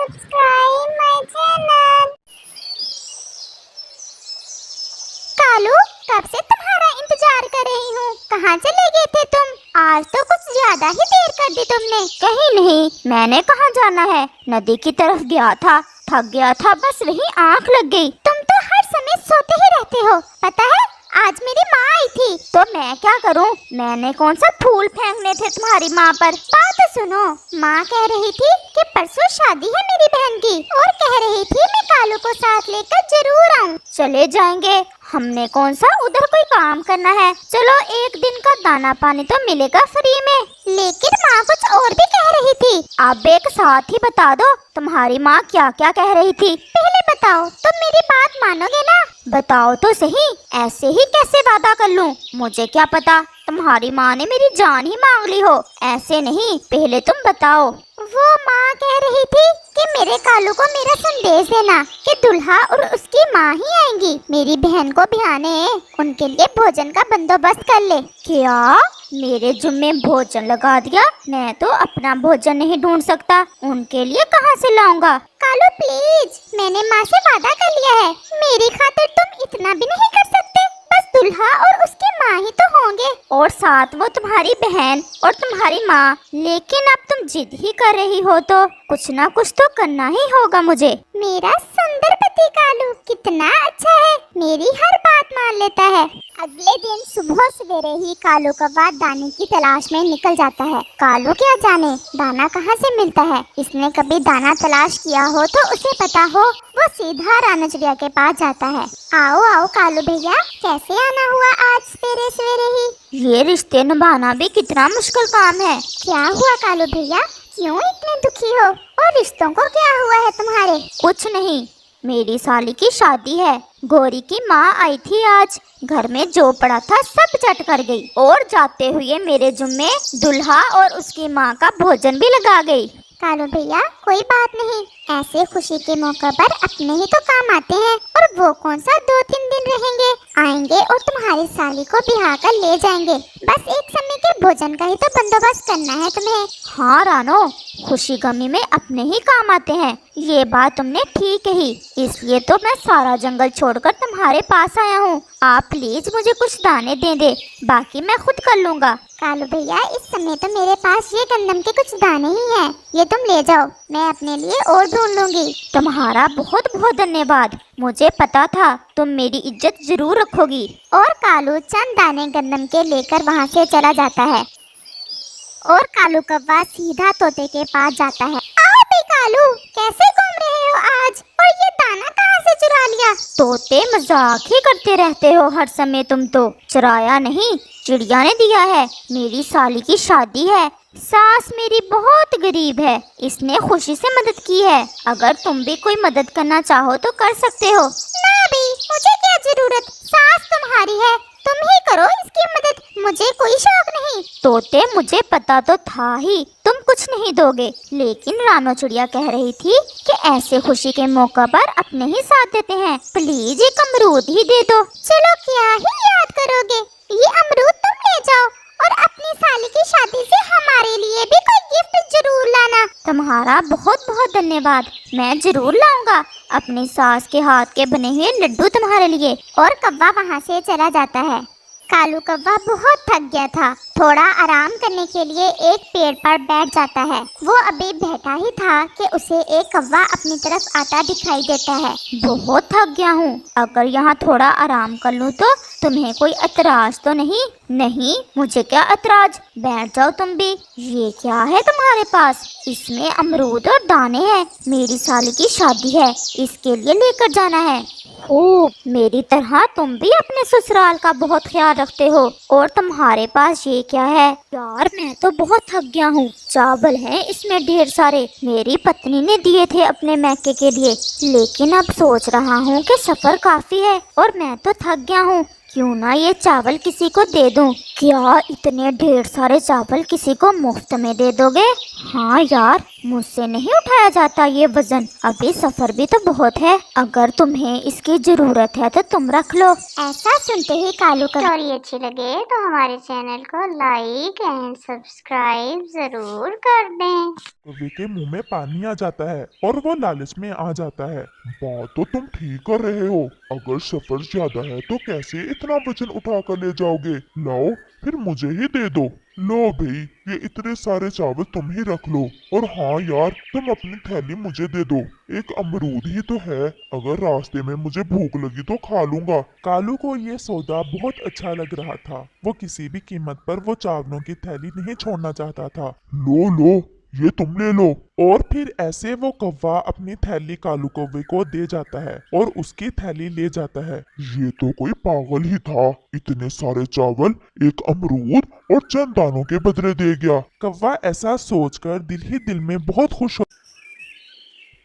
subscribe my channel. Kalu, कब से तुम्हारा इंतजार कर रही हूँ। कहाँ चले गए थे तुम? आज तो कुछ ज्यादा ही देर कर दी तुमने। कहीं नहीं, मैंने कहाँ जाना है, नदी की तरफ गया था, थक गया था, बस वहीं आँख लग गई। तुम तो हर समय सोते ही रहते हो। पता है आज मेरी माँ आई थी। तो मैं क्या करूँ? मैंने कौन सा फूल फेंकने थे तुम्हारी माँ पर? बात सुनो, माँ कह रही थी कि परसों शादी है मेरी बहन की और कह रही थी मैं कालू को साथ लेकर जरूर आऊँ। चले जाएंगे, हमने कौन सा उधर कोई काम करना है। चलो, एक दिन का दाना पानी तो मिलेगा फ्री में। लेकिन माँ कुछ और भी कह रही थी। अब एक साथ ही बता दो, तुम्हारी माँ क्या क्या कह रही थी। पहले बताओ, तुम मेरी बात मानोगे ना? बताओ तो सही, ऐसे ही कैसे वादा कर लूं? मुझे क्या पता, तुम्हारी माँ ने मेरी जान ही मांग ली हो। ऐसे नहीं, पहले तुम बताओ। वो माँ कह रही थी कि मेरे कालू को मेरा संदेश देना कि दुल्हा और उसकी माँ ही आएंगी मेरी बहन को बिहाने, उनके लिए भोजन का बंदोबस्त कर ले। क्या मेरे जुम्मे भोजन लगा दिया? मैं तो अपना भोजन नहीं ढूंढ सकता, उनके लिए कहाँ से लाऊंगा? कालू प्लीज, मैंने माँ से वादा कर लिया है, मेरी खातिर तुम इतना भी नहीं कर सकते? बस दुल्हा और उसकी माँ ही तो होंगे, और साथ वो तुम्हारी बहन और तुम्हारी माँ। लेकिन अब तुम जिद ही कर रही हो तो कुछ ना कुछ तो करना ही होगा मुझे। मेरा सुंदर पति कालू कितना अच्छा है, मेरी हर बात मान लेता है। अगले दिन सुबह सवेरे ही कालू कौवा दाने की तलाश में निकल जाता है। कालू क्या जाने दाना कहाँ से मिलता है, इसने कभी दाना तलाश किया हो तो उसे पता हो। वो सीधा रानो चिड़िया के पास जाता है। आओ आओ कालू भैया, कैसे आना हुआ आज सवेरे सवेरे ही? ये रिश्ते निभाना भी कितना मुश्किल काम है। क्या हुआ कालू भैया, क्यों इतने दुखी हो? और रिश्तों को क्या हुआ है तुम्हारे? कुछ नहीं, मेरी साली की शादी है। गौरी की माँ आई थी आज, घर में जो पड़ा था सब चट कर गई और जाते हुए मेरे जुम्मे दुल्हा और उसकी माँ का भोजन भी लगा गई। कालू भैया कोई बात नहीं, ऐसे खुशी के मौके पर अपने ही तो काम आते हैं। और वो कौन सा 2-3 दिन रहेंगे, आएंगे और तुम्हारी साली को बिहा कर ले जाएंगे। बस एक समय के भोजन का ही तो बंदोबस्त करना है तुम्हें। हाँ रानो, खुशी गमी में अपने ही काम आते हैं, ये बात तुमने ठीक कही। इसलिए तो मैं सारा जंगल छोड़कर तुम्हारे पास आया हूँ। आप प्लीज मुझे कुछ दाने दे दे, बाकी मैं खुद कर लूँगा। कालू भैया इस समय तो मेरे पास ये गंदम के कुछ दाने ही हैं, ये तुम ले जाओ, मैं अपने लिए और ढूंढ लूंगी। तुम्हारा बहुत बहुत धन्यवाद, मुझे पता था तुम मेरी इज्जत जरूर रखोगी। और कालू चंद दाने गंदम के लेकर वहाँ से चला जाता है और कालू कौवा सीधा तोते के पास जाता है। आओ बे कालू, कैसे घूम रहे हो आज, और ये दाना कहाँ से चुरा लिया? तोते मजाक ही करते रहते हो हर समय, तुम तो। चुराया नहीं, चिड़िया ने दिया है। मेरी साली की शादी है, सास मेरी बहुत गरीब है, इसने खुशी से मदद की है। अगर तुम भी कोई मदद करना चाहो तो कर सकते हो। ना भी, मुझे क्या जरूरत, सास तुम्हारी है, तुम ही करो इसकी मदद, मुझे कोई शौक नहीं। तोते मुझे पता तो था ही तुम कुछ नहीं दोगे, लेकिन रानो चिड़िया कह रही थी कि ऐसे खुशी के मौका पर अपने ही साथ देते हैं। प्लीज एक अमरूद ही दे दो। चलो क्या ही याद करोगे, ये अमरूद तुम ले जाओ और अपनी साली की शादी से हमारे लिए भी कोई गिफ्ट जरूर लाना। तुम्हारा बहुत बहुत धन्यवाद, मैं जरूर लाऊंगा अपनी सास के हाथ के बने हुए लड्डू तुम्हारे लिए। और कौवा वहाँ से चला जाता है। कालू कौवा बहुत थक गया था, थोड़ा आराम करने के लिए एक पेड़ पर बैठ जाता है। वो अभी बैठा ही था कि उसे एक कौवा अपनी तरफ आता दिखाई देता है। बहुत थक गया हूँ, अगर यहाँ थोड़ा आराम कर लूँ तो तुम्हें कोई एतराज तो नहीं? नहीं, मुझे क्या एतराज, बैठ जाओ तुम भी। ये क्या है तुम्हारे पास? इसमें अमरूद और दाने हैं, मेरी साली की शादी है, इसके लिए लेकर जाना है। ओह, मेरी तरह तुम भी अपने ससुराल का बहुत ख्याल रखते हो। और तुम्हारे पास ये क्या है? यार मैं तो बहुत थक गया हूँ, चावल हैं इसमें ढेर सारे, मेरी पत्नी ने दिए थे अपने मैके के लिए। लेकिन अब सोच रहा हूँ कि सफर काफी है और मैं तो थक गया हूँ, क्यों ना ये चावल किसी को दे दूं। क्या इतने ढेर सारे चावल किसी को मुफ्त में दे दोगे? हाँ यार, मुझसे नहीं उठाया जाता ये वजन, अभी सफर भी तो बहुत है। अगर तुम्हें इसकी जरूरत है तो तुम रख लो। ऐसा सुनते ही कालू का स्टोरी अच्छी लगे तो हमारे चैनल को लाइक एंड सब्सक्राइब जरूर कर दें। कौवे के मुंह में पानी आ जाता है और वो लालच में आ जाता है। बात तो तुम ठीक कर रहे हो, अगर सफर ज्यादा है तो कैसे इतना वजन उठा कर ले जाओगे। लाओ फिर मुझे ही दे दो। लो भाई, ये इतने सारे चावल तुम ही रख लो। और हाँ यार, तुम अपनी थैली मुझे दे दो। एक अमरूद ही तो है, अगर रास्ते में मुझे भूख लगी तो खा लूंगा। कालू को ये सौदा बहुत अच्छा लग रहा था। वो किसी भी कीमत पर वो चावलों की थैली नहीं छोड़ना चाहता था। लो लो, ये तुम ले लो। और फिर ऐसे वो कौवा अपनी थैली कालू कौवे को दे जाता है और उसकी थैली ले जाता है। ये तो कोई पागल ही था, इतने सारे चावल एक अमरूद और चंद दानों के बदले दे गया। कौवा ऐसा सोचकर दिल ही दिल में बहुत खुश हो।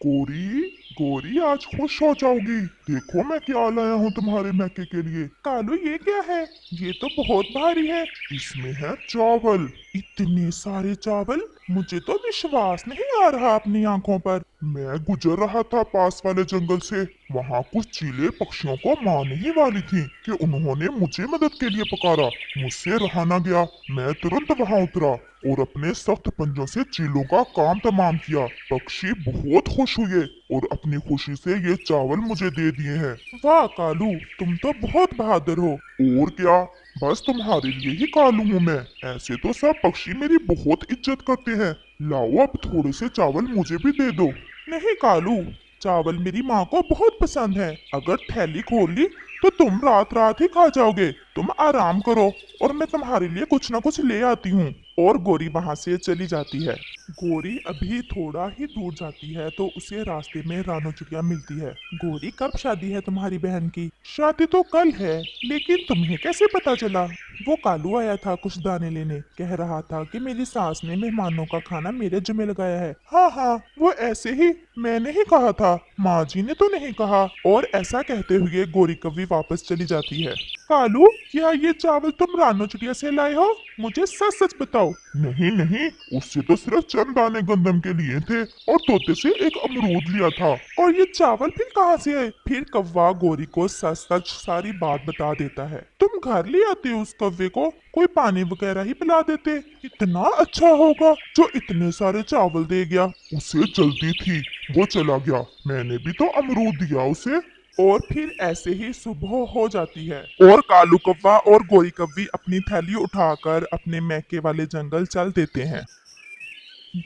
गोरी गोरी, आज खुश हो जाओगी, देखो मैं क्या लाया हूँ तुम्हारे मैके के लिए। कालू, ये क्या है? ये तो बहुत भारी है। इसमें है चावल, इतने सारे चावल, मुझे तो विश्वास नहीं आ रहा अपनी आंखों पर। मैं गुजर रहा था पास वाले जंगल से, वहाँ कुछ चीले पक्षियों को मारने ही वाली थी कि उन्होंने मुझे मदद के लिए पुकारा। मुझसे रहा न गया, मैं तुरंत वहाँ उतरा और अपने सख्त पंजों से चीलों का काम तमाम किया। पक्षी बहुत खुश हुए और अपनी खुशी से ये चावल मुझे दे दिए हैं। वाह कालू, तुम तो बहुत बहादुर हो। और क्या, बस तुम्हारे लिए ही कालू हूँ मैं। ऐसे तो सब पक्षी मेरी बहुत इज्जत करते हैं। लाओ अब थोड़े से चावल मुझे भी दे दो। नहीं कालू, चावल मेरी माँ को बहुत पसंद है। अगर थैली खोल ली तो तुम रात रात ही खा जाओगे। तुम आराम करो और मैं तुम्हारे लिए कुछ ना कुछ ले आती हूँ। और गोरी वहां से चली जाती है। गोरी अभी थोड़ा ही दूर जाती है तो उसे रास्ते में रानो चिड़िया मिलती है। गोरी, कब शादी है तुम्हारी बहन की? शादी तो कल है, लेकिन तुम्हें कैसे पता चला? वो कालू आया था कुछ दाने लेने, कह रहा था कि मेरी सास ने मेहमानों का खाना मेरे जिम्मे लगाया है। हाँ हाँ, वो ऐसे ही, मैंने ही कहा था, माँ जी ने तो नहीं कहा। और ऐसा कहते हुए गोरी कौवी वापस चली जाती है। कालू, क्या ये चावल तुम रानो चिड़िया से लाए हो? मुझे सच सच बताओ। नहीं नहीं, उससे तो सिर्फ चंद दाने गंदम के लिए थे और तोते से एक अमरूद लिया था। और ये चावल फिर कहाँ से आए? फिर कौवा गोरी को सच सच सारी बात बता देता है। तुम घर ले आते हो उस कौवे को, कोई पानी वगैरह ही पिला देते, इतना अच्छा होगा जो इतने सारे चावल दे गया। उसे जल्दी थी, वो चला गया, मैंने भी तो अमरूद दिया उसे। और फिर ऐसे ही सुबह हो जाती है और कालू कौवा और गोरी कौवी अपनी थैली उठाकर अपने मैके वाले जंगल चल देते हैं।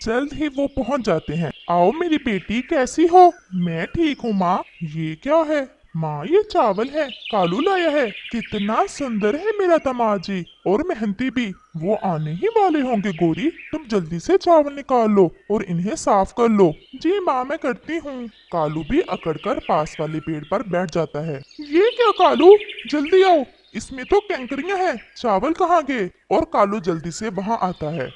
जल्द ही वो पहुंच जाते हैं। आओ मेरी बेटी, कैसी हो? मैं ठीक हूँ माँ। ये क्या है? माँ, ये चावल है, कालू लाया है। कितना सुंदर है मेरा तमाजी, और मेहनती भी। वो आने ही वाले होंगे गोरी, तुम जल्दी से चावल निकाल लो और इन्हें साफ कर लो। जी माँ, मैं करती हूँ। कालू भी अकड़कर पास वाले पेड़ पर बैठ जाता है। ये क्या कालू, जल्दी आओ, इसमें तो कैंकरियां हैं, चावल कहाँ गए? और कालू जल्दी से वहाँ आता है।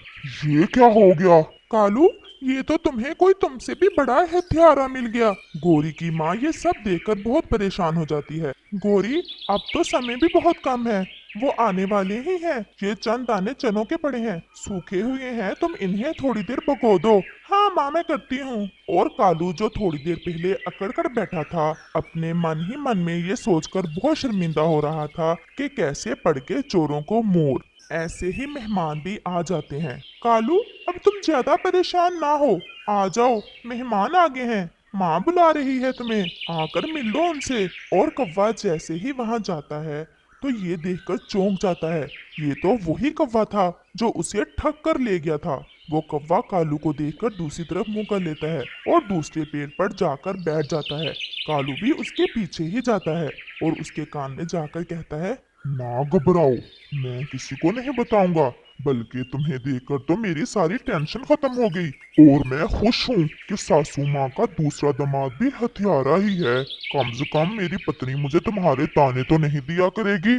ये क्या हो गया? कालू, ये तो तुम्हें कोई तुमसे भी बड़ा हत्यारा मिल गया। गोरी की माँ ये सब देखकर बहुत परेशान हो जाती है। गोरी, अब तो समय भी बहुत कम है, वो आने वाले ही हैं। ये चंद दाने चनों के पड़े हैं, सूखे हुए हैं, तुम इन्हें थोड़ी देर पको दो। हाँ माँ, मैं करती हूँ। और कालू जो थोड़ी देर पहले अकड़ कर बैठा था, अपने मन ही मन में ये सोचकर बहुत शर्मिंदा हो रहा था कि कैसे पड़ के चोरों को मोर। ऐसे ही मेहमान भी आ जाते हैं। कालू, अब तुम ज्यादा परेशान ना हो, आ जाओ, मेहमान आ गए हैं, माँ बुला रही है तुम्हें, आकर मिल लो उनसे। और कौवा जैसे ही वहां जाता है तो ये देखकर चौंक जाता है, ये तो वही कौवा था जो उसे ठग कर ले गया था। वो कौवा कालू को देखकर दूसरी तरफ मुंह कर लेता है और दूसरे पेड़ पर जाकर बैठ जाता है। कालू भी उसके पीछे ही जाता है और उसके कान में जाकर कहता है, ना घबराओ, मैं किसी को नहीं बताऊंगा, बल्कि तुम्हें देखकर तो मेरी सारी टेंशन खत्म हो गई। और मैं खुश हूँ कि सासू माँ का दूसरा दामाद भी हत्यारा ही है। कम से कम मेरी पत्नी मुझे तुम्हारे ताने तो नहीं दिया करेगी।